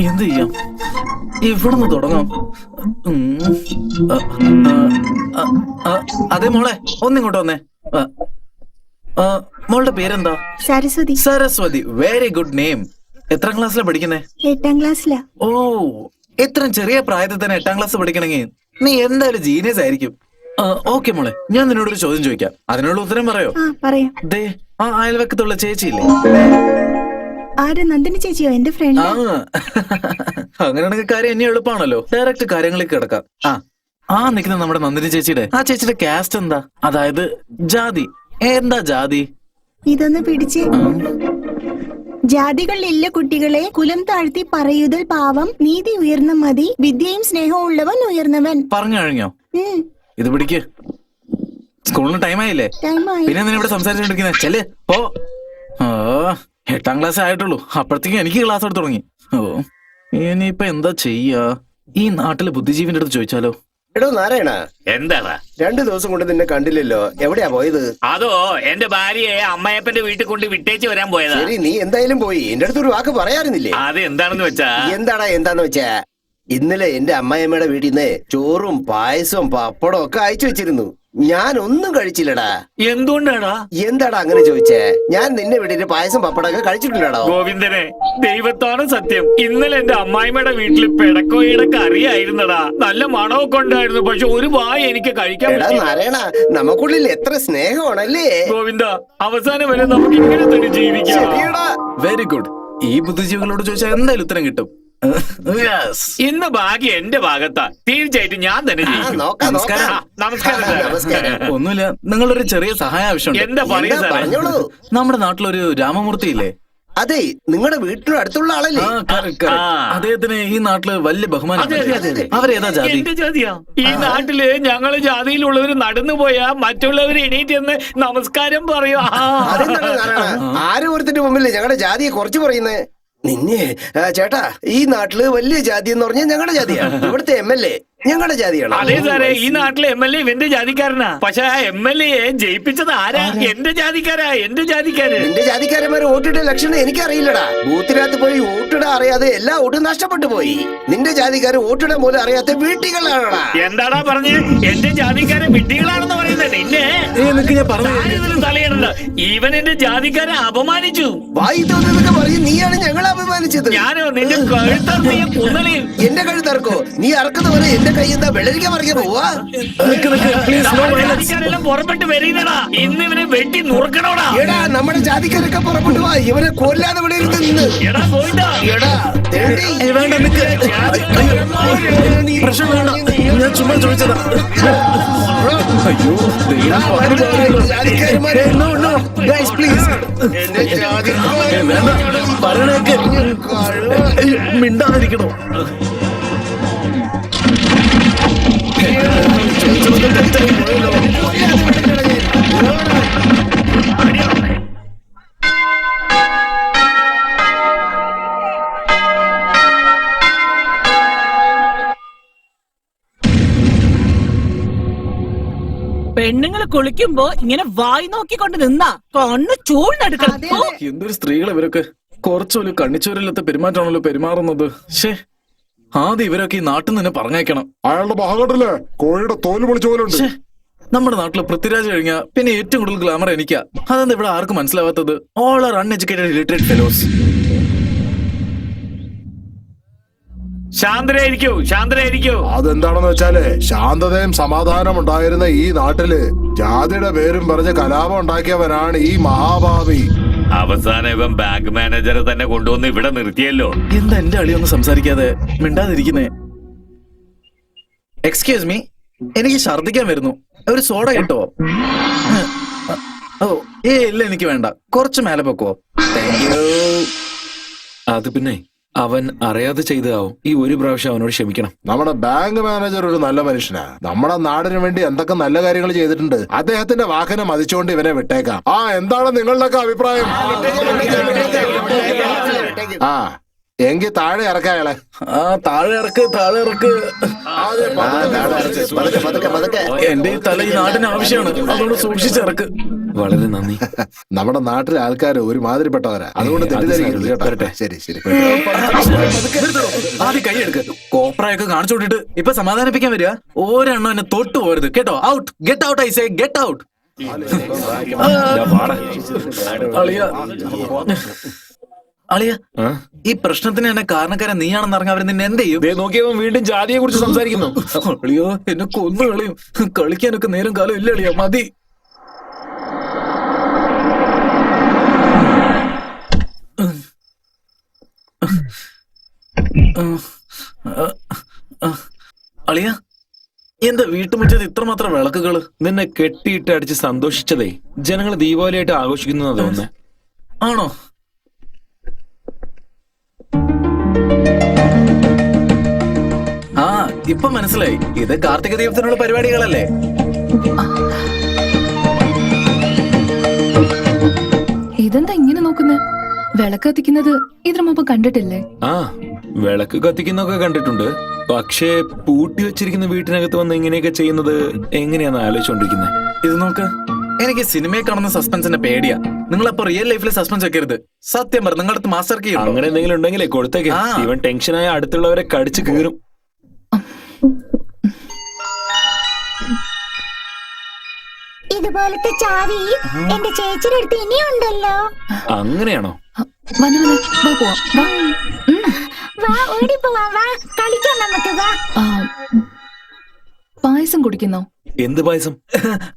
എന്ത് ചെയ്യാം? ഇവിടെ നിന്ന് തുടങ്ങാം. അതെ മോളെ, ഒന്നിങ്ങോട്ട് വന്നേ. മോളുടെ പേരെന്താ? Saraswati. Saraswati, very good name. എത്രാം ക്ലാസ്സിലാ പഠിക്കുന്നേ? 8ാം ക്ലാസ്സിലാ. ഓ, ഇത്രയും ചെറിയ പ്രായത്തിൽ തന്നെ 8ാം ക്ലാസ് പഠിക്കണമെങ്കിൽ നീ എന്തായാലും ജീനിയസ് ആയിരിക്കും. ഓക്കെ മോളെ, ഞാൻ നിന്നോടൊരു ചോദ്യം ചോദിക്കാം, അതിനുള്ള ഉത്തരം പറയോ? പറയാം. ദേ, ആ അയൽവക്കത്തുള്ള ചേച്ചിയില്ലേ? ആര്? നന്ദിനി ചേച്ചിയോ? എന്റെ ഫ്രണ്ട്. അങ്ങനെയാണെങ്കിൽ കാര്യം എന്നെ എളുപ്പമാണല്ലോ, ഡയറക്റ്റ് കാര്യങ്ങളിലേക്ക് കിടക്കാം. ആ നിൽക്കുന്ന നമ്മുടെ നന്ദിനി ചേച്ചിയുടെ കാസ്റ്റ് എന്താ? അതായത് ജാതി എന്താ? ജാതി ഇതൊന്ന് പിടിച്ച്. ജാതികളില്ല കുട്ടികളെ, കുലം താഴ്ത്തി പറയുതൽ പാവം, നീതി ഉയർന്ന മതി, വിദ്യയും സ്നേഹവും ഉള്ളവൻ ഉയർന്നവൻ. പറഞ്ഞു കഴിഞ്ഞോ? ഇത് പിടിക്ക്. സ്കൂളിന് ടൈം ആയില്ലേ? പിന്നെ എന്തിനാ ഇവിടെ സംസാരിച്ചോണ്ടിരിക്കുന്നത്? ചെല് പോ. 8ാം ക്ലാസ് ആയിട്ടുള്ളൂ, അപ്പോഴത്തേക്കും എനിക്ക് ക്ലാസ് എടുത്ത് തുടങ്ങി. ഇനിയിപ്പൊ എന്താ ചെയ്യാ? ഈ നാട്ടിലെ ബുദ്ധിജീവിന്റെ അടുത്ത് ചോദിച്ചാലോ? എടോ നാരായണ, എന്താടാ 2 ദിവസം കൊണ്ട് നിന്നെ കണ്ടില്ലല്ലോ, എവിടെയാ പോയത്? അതോ എന്റെ ഭാര്യയെ അമ്മയപ്പന്റെ വീട്ടിൽ കൊണ്ട് വിട്ടേച്ച് വരാൻ പോയതാ. ശരി, നീ എന്തായാലും പോയി. എന്റെ അടുത്ത് ഒരു വാക്ക് പറയാറുന്നില്ലേ? അത് എന്താണെന്ന് വെച്ചാ? എന്താന്ന് വെച്ചാ, ഇന്നലെ എന്റെ അമ്മായിയമ്മയുടെ വീട്ടിൽ നിന്ന് ചോറും പായസവും പപ്പടവും ഒക്കെ അയച്ചു വെച്ചിരുന്നു. ഞാൻ ഒന്നും കഴിച്ചില്ലടാ. എന്തുകൊണ്ടാടാ? എന്താടാ അങ്ങനെ ചോദിച്ചേ? ഞാൻ നിന്നെ വീട്ടിൽ പായസം പപ്പടമൊക്കെ കഴിച്ചിട്ടുണ്ടോ? ഗോവിന്ദനെ, ദൈവത്താണ് സത്യം, ഇന്നലെ എന്റെ അമ്മായിമ്മയുടെ വീട്ടിൽ പിടക്കോയുടെ കറിയായിരുന്നടാ. നല്ല മണമൊക്കെ ഉണ്ടായിരുന്നു, പക്ഷെ ഒരു വായ എനിക്ക് കഴിക്കാൻ പറ്റില്ല. നാരായണ, നമുക്കുള്ളിൽ എത്ര സ്നേഹമാണല്ലേ ഗോവിന്ദ. അവസാനം വരെ നമുക്ക് ഇങ്ങനെ തന്നെ ജീവിക്കാം. Very good. ഈ ബുദ്ധിജീവികളോട് ചോദിച്ചാൽ എന്തായാലും ഉത്തരം കിട്ടും. ഇന്ന് ഭാഗ്യം എന്റെ ഭാഗത്താ. തീർച്ചയായിട്ടും ഞാൻ തന്നെ ജയിക്കും. നമസ്കാരം. ഒന്നുമില്ല, നിങ്ങളൊരു ചെറിയ സഹായം ആവശ്യമുണ്ട്. എന്താ പറയുക സാറേ? നമ്മുടെ നാട്ടിലൊരു രാമമൂർത്തി ഇല്ലേ? അതെ, നിങ്ങളുടെ വീട്ടിന് അടുത്തുള്ള ആളല്ലേ? അദ്ദേഹത്തിന് ഈ നാട്ടില് വലിയ ബഹുമാനം. അവരേതാ ജാതി? എന്റെ ജാതിയാ. ഈ നാട്ടില് ഞങ്ങള് ജാതിയിലുള്ളവര് നടന്നു പോയാ മറ്റുള്ളവര് എണീറ്റ് എന്ന് നമസ്കാരം പറയും. ആരും ഒരുത്തിന്റെ മുമ്പിൽ ഞങ്ങളുടെ ജാതിയെ കുറച്ച് പറയുന്നേ. നിന്നെ ചേട്ടാ, ഈ നാട്ടില് വലിയ ജാതി എന്ന് പറഞ്ഞാൽ ഞങ്ങളുടെ ജാതിയാണ്. ഇവിടുത്തെ MLA ഞങ്ങളുടെ ജാതിയാണ്. അതെ സാറേ, ഈ നാട്ടിലെ MLA ഇവന്റെ ജാതിക്കാരനാ. പക്ഷെ ആ MLA ജയിപ്പിച്ചത് ആരാ? എന്റെ ജാതിക്കാരാ, എന്റെ ജാതിക്കാര്. എന്റെ ജാതിക്കാരന്മാര് വോട്ടിട്ട ലക്ഷണം എനിക്കറിയില്ലടാ. ബൂത്തിനകത്ത് പോയി വോട്ടിടാൻ അറിയാതെ എല്ലാ വോട്ടും നഷ്ടപ്പെട്ടു പോയി. നിന്റെ ജാതിക്കാര് വോട്ടിടാൻ പോലും അറിയാത്ത വീട്ടികളാണടാ. എന്താടാ പറഞ്ഞ്? എന്റെ ജാതിക്കാരെ വിഡ്ഢികളാണെന്ന് പറയുന്നത് നിന്നെ തലയിടണ്ട. ഇവൻ എന്റെ ജാതിക്കാരെ അപമാനിച്ചു. വായി തോന്നുന്നതൊക്കെ പറയും. നീയാണ് ഞങ്ങളെ അപമാനിച്ചത്. ഞാനോ? നിന്റെ കഴുത്തറക്കുകയും കുന്നളിയും. എന്റെ കഴുത്തറക്കോ? നീ അറക്കുന്നവരെ എന്റെ കൈ എന്താ വെള്ളരിക്ക പറിക്കാൻ പോവാ? ജാതിക്കാരെല്ലാം പുറപ്പെട്ട് വരീനടാ. ഇന്ന് ഇവനെ വെട്ടി നുറുക്കണോടാ. എടാ, നമ്മുടെ ജാതിക്കാരൊക്കെ പുറപ്പെട്ടു പോവാ. ഇവനെ കൊല്ലാതെ ഇവിടെ ഇരുന്ന്. എടാ പോയിട്ടാ. എടാ പ്രശ്നം വേണ്ട, ഞാൻ ചുമ്മാ ചോദിച്ചതാ. അയ്യോ, പറയണേക്ക് മിണ്ടാതിരിക്കണോ? പെണ്ണുങ്ങൾ കുളിക്കുമ്പോ ഇങ്ങനെ വായി നോക്കിക്കൊണ്ട് നിന്നാ കണ്ണ് ചൂഴ്ന്നെടുക്കണം. എന്തൊരു സ്ത്രീകൾ ഇവരൊക്കെ! കുറച്ചൊരു കണ്ണിച്ചോരില്ലാത്ത പെരുമാറ്റാണല്ലോ പെരുമാറുന്നത്. ശേ, ആദ്യം ഇവരൊക്കെ ഈ നാട്ടിൽ നിന്ന് പറഞ്ഞേക്കണം. അയാളുടെ ഭാഗത്തില്ലേ കോഴിയുടെ തോല് പൊളിച്ച പോലുണ്ട്. നമ്മുടെ നാട്ടില് പൃഥ്വിരാജ് കഴിഞ്ഞാ പിന്നെ ഏറ്റവും കൂടുതൽ ഗ്ലാമർ എനിക്കാ. അതെന്താ ഇവിടെ ആർക്കും മനസ്സിലാവാത്തത്? All are uneducated illiterate fellows. ശാന്തരായിരിക്കോ, ശാന്തരായിരിക്കോ. അതെന്താണെന്ന് വെച്ചാല്, ശാന്തതയും സമാധാനം ഉണ്ടായിരുന്ന ഈ നാട്ടില് ജാതിയുടെ പേരും പറഞ്ഞ് കലാപം ഉണ്ടാക്കിയവനാണ് ഈ മഹാഭാവി. അവസാനം ഇവൻ ബാങ്ക് മാനേജറെ തന്നെ കൊണ്ടുവന്ന് ഇവിടെ നിർത്തിയല്ലോ. എന്താ എന്റെ അളിയൊന്നും സംസാരിക്കാതെ മിണ്ടാതിരിക്കുന്നേ? എക്സ്ക്യൂസ് മീ, എനിക്ക് ഛർദിക്കാൻ വരുന്നു. ഒരു സോഡ കിട്ടുമോ? ഓ ഇല്ല, എനിക്ക് വേണ്ട. കുറച്ച് മേലെ പൊക്കോ. Thank you. അത് പിന്നെ അവൻ അറിയാതെ ചെയ്തതാവും. ഈ ഒരു പ്രാവശ്യം അവനോട് ക്ഷമിക്കണം. നമ്മുടെ ബാങ്ക് മാനേജർ ഒരു നല്ല മനുഷ്യനാ. നമ്മുടെ നാടിന് വേണ്ടി എന്തൊക്കെ നല്ല കാര്യങ്ങൾ ചെയ്തിട്ടുണ്ട്. അദ്ദേഹത്തിന്റെ വാഹനം മതിച്ചുകൊണ്ട് ഇവനെ വിട്ടേക്കാം. എന്താണ് നിങ്ങളുടെയൊക്കെ അഭിപ്രായം? എങ്കിൽ താഴെ ഇറക്കാം അയാളെ. താഴെ ഇറക്ക്, താഴെ ഇറക്ക്. എന്റെ ഈ തല ഈ നാടിന് ആവശ്യമാണ്, അതുകൊണ്ട് സൂക്ഷിച്ചിറക്ക്. വളരെ നന്ദി. നമ്മുടെ നാട്ടിലെ ആൾക്കാർ ഒരുമാതിരിപ്പെട്ടവരാ, അതുകൊണ്ട് തെറ്റിദ്ധരിക്കരുത് കേട്ടോ. ശരി ശരി. കോപ്രായൊക്കെ കാണിച്ചു വിട്ടിട്ട് ഇപ്പൊ സമാധാനിപ്പിക്കാൻ വരിക. ഒരെണ്ണം എന്നെ തൊട്ടു പോരുത് കേട്ടോ. Out, get out, I say get out. അളിയ അളിയ, ഈ പ്രശ്നത്തിന് എന്നെ കാരണക്കാരൻ നീയാണെന്ന് അറിഞ്ഞ അവര് നിന്നെ എന്ത് ചെയ്യും? നോക്കിയവൻ വീണ്ടും ജാതിയെ കുറിച്ച് സംസാരിക്കുന്നു. അളിയോ, എന്നെ കൊന്നു കളയും. കളിക്കാനൊക്കെ നേരം കാലം ഇല്ല അളിയ, മതി. അളിയ, എന്താ വീട്ടുമുറ്റത്ത് ഇത്രമാത്രം വിളക്കുകള്? നിന്നെ കെട്ടിയിട്ട് അടിച്ച് സന്തോഷിച്ചതേ ജനങ്ങൾ ദീപാവലിയായിട്ട് ആഘോഷിക്കുന്നു തോന്നുന്നേ. ആണോ? ആ, ഇപ്പൊ മനസ്സിലായി. ഇത് കാർത്തിക ദീപത്തിനുള്ള പരിപാടികളല്ലേ? ഇതെന്താ ഇങ്ങനെ നോക്കുന്നത്? വിളക്ക് കത്തിക്കുന്നത് ഇതിനു മുമ്പ് കണ്ടിട്ടില്ലേ? ആ, വിളക്ക് കത്തിക്കുന്നൊക്കെ കണ്ടിട്ടുണ്ട്. പക്ഷേ പൂട്ടി വെച്ചിരിക്കുന്ന വീട്ടിനകത്ത് വന്ന് ഇങ്ങനെയൊക്കെ ചെയ്യുന്നത് എങ്ങനെയാന്ന് ആലോചിച്ചോണ്ടിരിക്കുന്നത്. ഇത് നോക്ക്, എനിക്ക് സിനിമയെ കാണുന്ന സസ്പെൻസിന്റെ പേടിയാ. നിങ്ങളപ്പോ റിയൽ ലൈഫിൽ സസ്പെൻസ് വെക്കരുത്. സത്യം പറ, നിങ്ങളുടെ അടുത്ത് മാസ്റ്റർ കീ ഉണ്ടോ? അങ്ങനെ എന്തെങ്കിലും ഉണ്ടെങ്കിലേ കൊടുത്തേക്ക്. ആ. ഇവൻ ടെൻഷനായ അടുത്തുള്ളവരെ കടിച്ചു കീറും. ഇതുപോലത്തെ ചാവി എന്റെ ചേച്ചിയുടെ അടുത്ത് ഇനിയുണ്ടല്ലോ. അങ്ങനെയാണോ? വന്നു വന്നു, വാ പോവാം, വാ. വാ, ഓടിപ്പോവാ, വാ, കളിക്കാം നമുക്ക്, വാ. ആ, പായസം കുടിക്കുന്നോ? എന്ത് പായസം?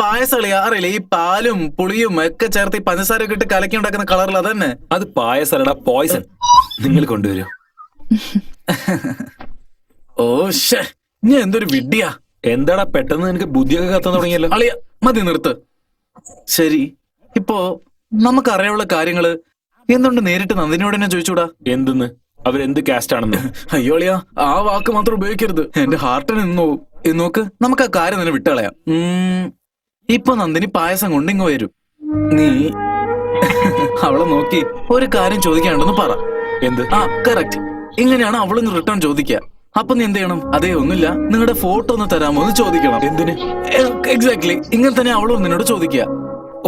പായസം അളിയാ, അറിയില്ല, ഈ പാലും പുളിയും ഒക്കെ ചേർത്ത് ഈ പഞ്ചസാരയൊക്കെ ഇട്ട് കലക്കി ഉണ്ടാക്കുന്ന കളറിൽ അതന്നെ. അത് പായസമല്ലടാ, പോയ്സൺ. നിങ്ങൾ കൊണ്ടുവരൂ. ഓ ഷേ, ഞാൻ എന്തൊരു വിഡ്ഢിയാ. എന്താടാ പെട്ടെന്ന് നിനക്ക് ബുദ്ധിയൊക്കെ കത്താൻ തുടങ്ങിയല്ലോ? അളിയ, മതി, നിർത്ത്. ശരി, ഇപ്പോ നമുക്കറിയാനുള്ള കാര്യങ്ങള് എന്തുകൊണ്ട് നേരിട്ട് നന്ദിനിയോട് തന്നെ ചോദിച്ചൂടാ? എന്തെന്ന്? അവരെന്ത് കാസ്റ്റ് ആണെന്ന്? അയ്യോ അളിയ, ആ വാക്ക് മാത്രം ഉപയോഗിക്കരുത്. എന്റെ ഹാർട്ടിന് നിന്നോ. നോക്ക്, നമുക്ക് ആ കാര്യം തന്നെ വിട്ടുകളയാം. ഇപ്പൊ നന്ദിനി പായസം കൊണ്ടിങ്ങ് വരും. നീ അവളെ നോക്കി ഒരു കാര്യം ചോദിക്കാണ്ടെന്ന് പറ. എന്ത്? ആ, കറക്റ്റ്. ഇങ്ങനെയാണ് അവളൊന്ന് റിട്ടേൺ ചോദിക്കുക. അപ്പൊ നീ എന്ത് ചെയ്യണം? അതേ, ഒന്നുമില്ല, നിങ്ങളുടെ ഫോട്ടോ ഒന്ന് തരാമോ എന്ന് ചോദിക്കണം. എന്തിന്? എക്സാക്ട്ലി ഇങ്ങനെ തന്നെ അവളും നിന്നോട് ചോദിക്കുക.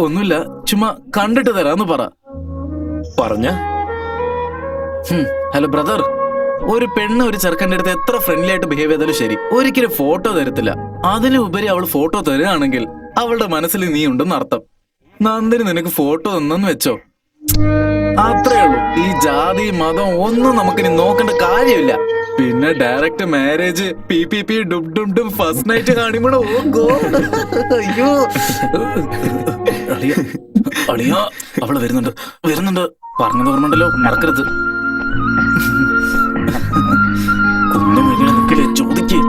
ഒന്നുമില്ല, ചുമ്മാ കണ്ടിട്ട് തരാന്ന് പറ. പറഞ്ഞ ഹലോ ബ്രദർ, ഒരു പെണ്ണ് ഒരു ചെറുക്കൻ്റെ അടുത്ത് എത്ര ഫ്രണ്ട്ലി ആയിട്ട് ബിഹേവ് ചെയ്താലും ശരി, ഒരിക്കലും ഫോട്ടോ തരത്തില്ല. അതിനുപരി അവൾ ഫോട്ടോ തരുകയാണെങ്കിൽ അവളുടെ മനസ്സിൽ നീ ഉണ്ടെന്ന് അർത്ഥം. നന്ദിനി നിനക്ക് ഫോട്ടോ തന്നെന്ന് വെച്ചോ, അത്രേ ഉള്ളൂ. ഈ ജാതി മതം ഒന്നും നമുക്കിനി നോക്കേണ്ട കാര്യമില്ല. പിന്നെ ഡയറക്റ്റ് മാരേജ്, പി ഡും ഡും ഡും ഫസ്റ്റ് നൈറ്റ് കാണിമ്പോഴോ. ഓ ഗോഡ്, അയ്യോ അളിയ, അളിയ, അവള് വരുന്നുണ്ട്, വരുന്നുണ്ട്. പറഞ്ഞത് ഓർമ്മണ്ടല്ലോ, മറക്കരുത്. കുഞ്ഞു വീണ നിൽക്കില്ലേ,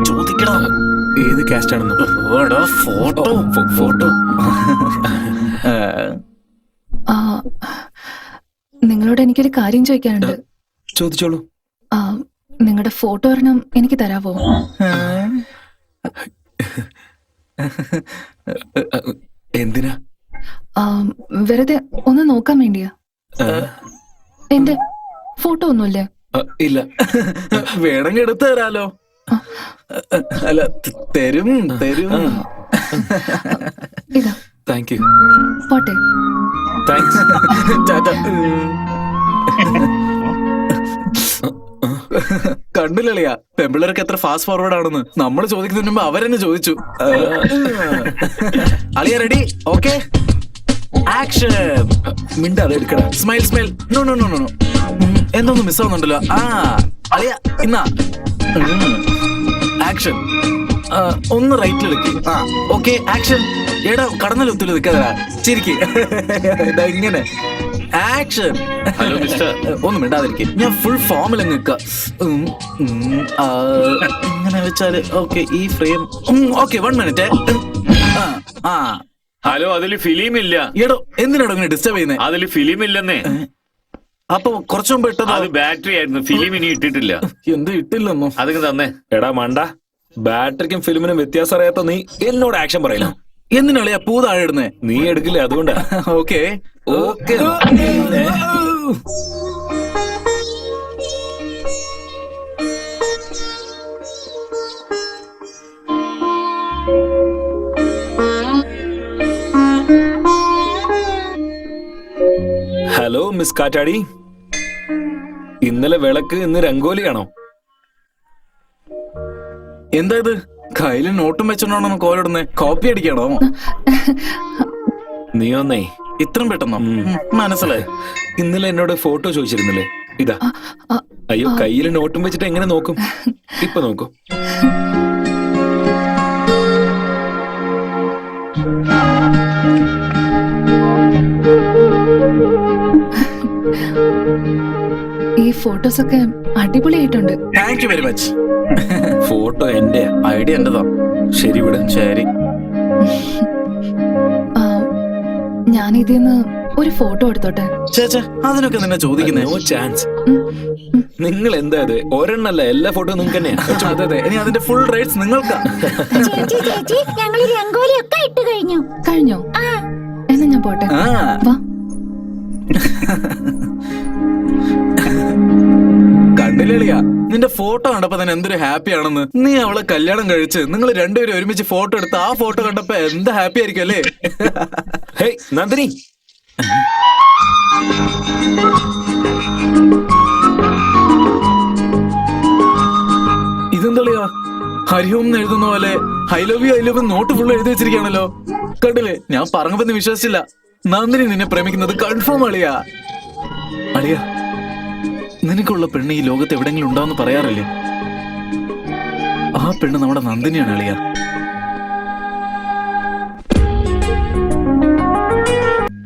ചോദിക്കടാ. ഏത് കാസ്റ്റ് ആണെന്ന്? Photo photo. ആ, നിങ്ങളോട് എനിക്കൊരു കാര്യം ചോദിക്കാനുണ്ട്. ചോദിച്ചോളൂ. ആ, നിങ്ങളുടെ ഫോട്ടോ ഒരെണ്ണം എനിക്ക് തരാവോ? എന്തിനാ? ആ, വെറുതെ ഒന്ന് നോക്കാൻ വേണ്ടിയാ. എന്റെ ഫോട്ടോ ഒന്നുമില്ലേ? ഇല്ല. വേണമെങ്കിൽ എടുത്തു തരാലോ. അല്ല, തരും. ഇതാ. Thank you. പോട്ടെ. താങ്ക്സ്. കണ്ടില്ലളിയാ, പെമ്പിള്ളേർക്ക് എത്ര ഫാസ്റ്റ് ഫോർവേഡ് ആണെന്ന്. നമ്മൾ ചോദിക്കുന്നതിന് മുമ്പ് അവരെന്നെ ചോദിച്ചു. അളിയ റെഡി? Okay, action. മിണ്ടാതെ എടുക്കടാ. സ്മൈൽ. നോ. എന്തോന്ന് മിസ് ആവുന്നുണ്ടല്ലോ. ആ അളിയ, ഇന്നാ ആക്ഷൻ. ഒന്ന് റൈറ്റിലെടുക്ക്. ആ ഓക്കെ, ആക്ഷൻ. എടാ, കടന്നലൊത്തില് നിൽക്കാതാ, ചിരിക്ക്. ഇങ്ങനെ ആക്ഷൻ. Hello mister. ഒന്നും മിണ്ടാതിരിക്കും, ഞാൻ ഫുൾ ഫോമിൽ നിൽക്ക. ഇങ്ങനെ വെച്ചാല് ഓക്കെ. ഈ ഫ്രെയിം ഓക്കെ. 1 മിനിറ്റ്. ആ ഹലോ, അതില് ഫിലിം ഇല്ല. എടോ, എന്തിനാടോ ഇങ്ങനെ ഡിസ്റ്റർബ് ചെയ്യുന്നേ? അതില് ഫിലിം ഇല്ലെന്നേ. അപ്പൊ കുറച്ചു മുമ്പ് ഇട്ടത് അത് ബാറ്ററി ആയിരുന്നു, ഫിലിം ഇനി ഇട്ടിട്ടില്ല. എന്ത് ഇട്ടില്ലെന്നോ? അതൊക്കെ തന്നെ. എടാ മണ്ട, ബാറ്ററിക്കും ഫിലിമിനും വ്യത്യാസം അറിയാത്ത നീ എന്നോട് ആക്ഷൻ പറയില്ല. എന്തിനാളിയാ പൂ താഴെ ഇടുന്നേ? നീ എടുക്കില്ല, അതുകൊണ്ടാ. ഓക്കെ. ഹലോ മിസ് കാറ്റാടി, ഇന്നലെ വിളക്ക്, ഇന്ന് രംഗോലിയാണോ? എന്താ ഇത് കയ്യില് നോട്ടും വെച്ചോണ്ടാണോ കോലിടുന്നേ? കോപ്പി അടിക്കണോ? നീ ഒന്നേ ഇത്രയും പെട്ടെന്നോ? മനസ്സിലായി. ഇന്നലെ എന്നോട് ഫോട്ടോ ചോദിച്ചിരുന്നില്ലേ? ഇതാ. അയ്യോ, കയ്യിൽ നോട്ടും വെച്ചിട്ട് എങ്ങനെ നോക്കും? ഇപ്പൊ നോക്കൂ. ഈ ഫോട്ടോസ് ഒക്കെ അടിപൊളിയായിട്ടുണ്ട്. Thank you very much. Photo എന്റെ ഐഡിയ എന്റെതാ. ശരി വിട്. ശരി. ആ, ഞാൻ ഇതിന്ന് ഒരു ഫോട്ടോ എടുത്തോട്ടെ? ചേച്ചേ, അതിനൊക്കെ നിന്നെ ചോദിക്കുന്നേ. No chance. നിങ്ങൾ എന്താ അത്? ഒരെണ്ണല്ല, എല്ലാ ഫോട്ടോ നിങ്ങൾക്ക് തന്നെയാ. അതെ അതെ, ഇനി അതിന്റെ ഫുൾ റൈറ്റ്സ് നിങ്ങൾക്കാ. ചേച്ചി ഞങ്ങൾ രംഗോലി ഒക്കെ ഇട്ട് കഴിഞ്ഞു. കഴിഞ്ഞോ? എന്നാ ഞാൻ പോട്ടെ. ആ. വാ. കണ്ടില്ലേളിയാ, നിന്റെ ഫോട്ടോ കണ്ടപ്പോ തന്നെ എന്തൊരു ഹാപ്പി ആണെന്ന്. നീ അവളെ കല്യാണം കഴിച്ച് നിങ്ങൾ രണ്ടുപേരും ഒരുമിച്ച് ഫോട്ടോ എടുത്ത് ആ ഫോട്ടോ കണ്ടപ്പോ എന്താ ഹാപ്പി ആയിരിക്കും അല്ലേ? ഹേയ് നന്ദിനി, ഇതെന്തളിയാ, ഹരിഹോം എന്ന് എഴുതുന്ന പോലെ I love you note full എഴുതി വെച്ചിരിക്കുകയാണല്ലോ. കണ്ടില്ലേ, ഞാൻ പറഞ്ഞപ്പോ നീ വിശ്വസിച്ചില്ല. നന്ദിനി നിന്നെ പ്രേമിക്കുന്നത് കൺഫേം അളിയാ. അളിയാ, നിനക്കുള്ള പെണ്ണ് ഈ ലോകത്ത് എവിടെങ്കിലും ഉണ്ടാവെന്ന് പറയാറില്ലേ? ആ പെണ്ണ് നമ്മുടെ നന്ദിനിയാണ് അളിയാ.